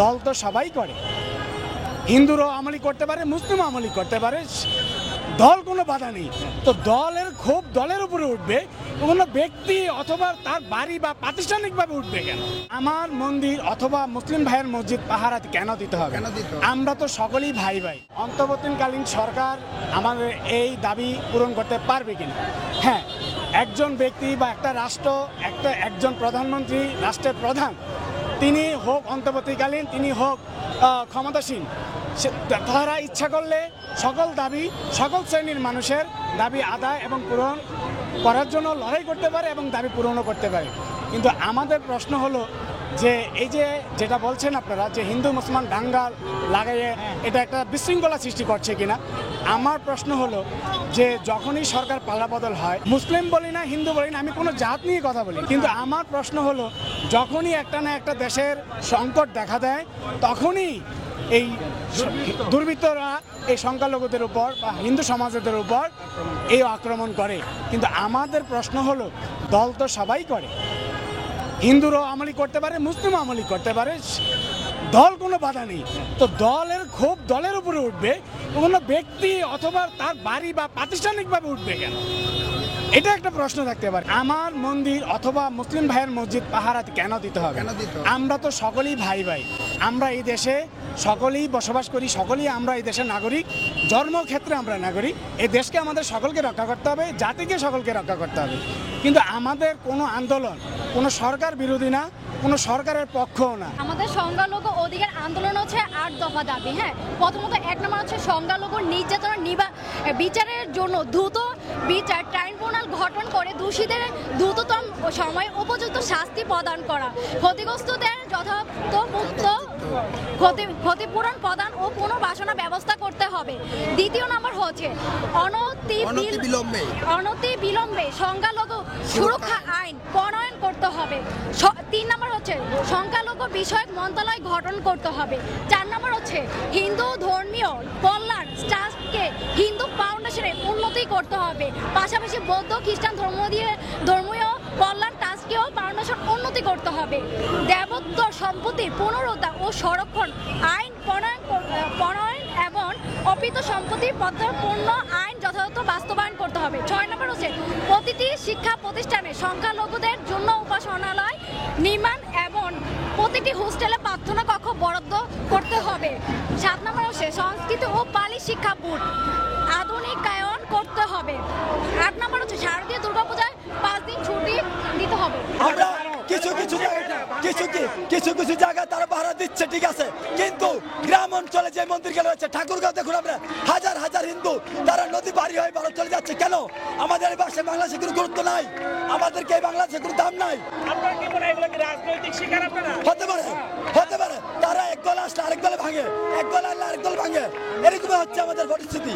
দল তো সবাই করে, হিন্দুরাও আমলি করতে পারে, মুসলিমও আমলি করতে পারে, দল কোনো বাধা নেই। তো দলের ক্ষোভ দলের উপরে উঠবে, কোনো ব্যক্তি অথবা তার বাড়ি বা প্রাতিষ্ঠানিকভাবে উঠবে কেন? আমার মন্দির অথবা মুসলিম ভাইয়ের মসজিদ পাহারা কেন দিতে হবে? আমরা তো সকলেই ভাই ভাই। অন্তর্বর্তীকালীন সরকার আমাদের এই দাবি পূরণ করতে পারবে কিনা? হ্যাঁ, একজন ব্যক্তি বা একটা রাষ্ট্র, একজন প্রধানমন্ত্রী, রাষ্ট্রের প্রধান, তিনি হোক অন্তর্বর্তীকালীন, তিনি হোক ক্ষমতাসীন, তারা ইচ্ছা করলে সকল দাবি, সকল শ্রেণীর মানুষের দাবি আদায় এবং পূরণ করার জন্য লড়াই করতে পারে এবং দাবি পূরণও করতে পারে। কিন্তু আমাদের প্রশ্ন হলো যে এই যে যেটা বলছেন আপনারা, যে হিন্দু মুসলমান দাঙ্গা লাগাইয়ে এটা একটা বিশৃঙ্খলা সৃষ্টি করছে কিনা, আমার প্রশ্ন হলো যে যখনই সরকার পালাবদল হয়, মুসলিম বলি না, হিন্দু বলি না, আমি কোনো জাত নিয়ে কথা বলি, কিন্তু আমার প্রশ্ন হলো যখনই একটা না একটা দেশের সংকট দেখা দেয়, তখনই এই দুর্বৃত্তরা এই সংখ্যালঘুদের উপর বা হিন্দু সমাজের উপর এই আক্রমণ করে। কিন্তু আমাদের প্রশ্ন হলো দল তো সবাই করে, হিন্দুরাও আমলি করতে পারে, মুসলিমও আমলি করতে পারে, দল কোনো বাধা নেই। তো দলের ক্ষোভ দলের উপরে উঠবে, কোনো ব্যক্তি অথবা তার বাড়ি বা প্রাতিষ্ঠানিকভাবে উঠবে কেন? এটা একটা প্রশ্ন থাকতে পারে। আমার মন্দির অথবা মুসলিম ভাইয়ের মসজিদ পাহারা কেন দিতে হবে? আমরা তো সকলেই ভাই ভাই, আমরা এই দেশে সকলেই বসবাস করি, সকলেই আমরা এই দেশের নাগরিক, জন্মক্ষেত্রে আমরা নাগরিক। এই দেশকে আমাদের সকলকে রক্ষা করতে হবে, জাতিকে সকলকে রক্ষা করতে হবে। কিন্তু আমাদের কোনো আন্দোলন কোনো সরকার বিরোধী না, কোনো সরকারের পক্ষও না। আমাদের সংখ্যালঘু অধিকার আন্দোলন হচ্ছে 8 দফা দাবি। হ্যাঁ, প্রথমত 1 নম্বর হচ্ছে সংখ্যালঘু নির্যাতন বিচারের জন্য দ্রুত বিচার ট্রাইব্যুনাল গঠন করে দোষীদের দ্রুততম সময় উপযুক্ত শাস্তি প্রদান করা, ক্ষতিগ্রস্তদের যথাযথ ক্ষতিপূরণ প্রদান ও পুনর্বাসনের ব্যবস্থা করতে হবে। দ্বিতীয় নম্বর হচ্ছে অনতি বিলম্বে সংখ্যালঘু সুরক্ষা আইন প্রণয়ন করতে হবে। 3 নম্বর হচ্ছে সংখ্যালঘু বিষয়ক মন্ত্রণালয় গঠন করতে হবে। 4 নম্বর হচ্ছে হিন্দু ধর্মীয় কল্যাণ ট্রাস্টকে হিন্দু ফাউন্ডেশনে উন্নতি করতে হবে। পাশাপাশি বৌদ্ধ খ্রিস্টান ধর্মীয় কল্যাণ ট্রাস্টকেও ফাউন্ডেশন উন্নতি করতে হবে। দেবোত্তর সম্পত্তির পুনরুদ্ধার ও সংরক্ষণ আইন প্রণয়ন এবং অর্পিত সম্পত্তির পূর্ণ আইন যথাযথ বাস্তবায়ন করতে হবে। 6 নম্বর হচ্ছে প্রতিটি শিক্ষা প্রতিষ্ঠানে সংখ্যালঘুদের জন্য উপাসনালয় নির্মাণ এবং প্রতিটি হোস্টেলে প্রার্থনা কক্ষ বরাদ্দ করতে হবে। 7 নম্বর হচ্ছে সংস্কৃত ও পালি শিক্ষা বোর্ড আধুনিকায়ন করতে হবে। 8 নম্বর হচ্ছে শারদীয় দুর্গাপূজায় 5 দিন ছুটি দিতে হবে। আমরা কিছু জায়গা তারা ভাড়া দিচ্ছে, ঠিক আছে, কিন্তু গ্রাম অঞ্চলে যে মন্দিরগুলো রয়েছে, ঠাকুরগাঁও দেখুন, আমরা হাজার হাজার হিন্দু তারা নদী পাড়ি হয়ে ভারত চলে যাচ্ছে। কেন? আমাদের এই ভাষায় বাংলাদেশে কোনো গুরুত্ব নাই, আমাদেরকে এই বাংলাদেশে কোনো দাম নাই। হতে পারে তারা এক দল আসলে আরেক দলে ভাঙে, এক দল আসলে আরেক দল ভাঙে, এরকমই হচ্ছে আমাদের পরিস্থিতি।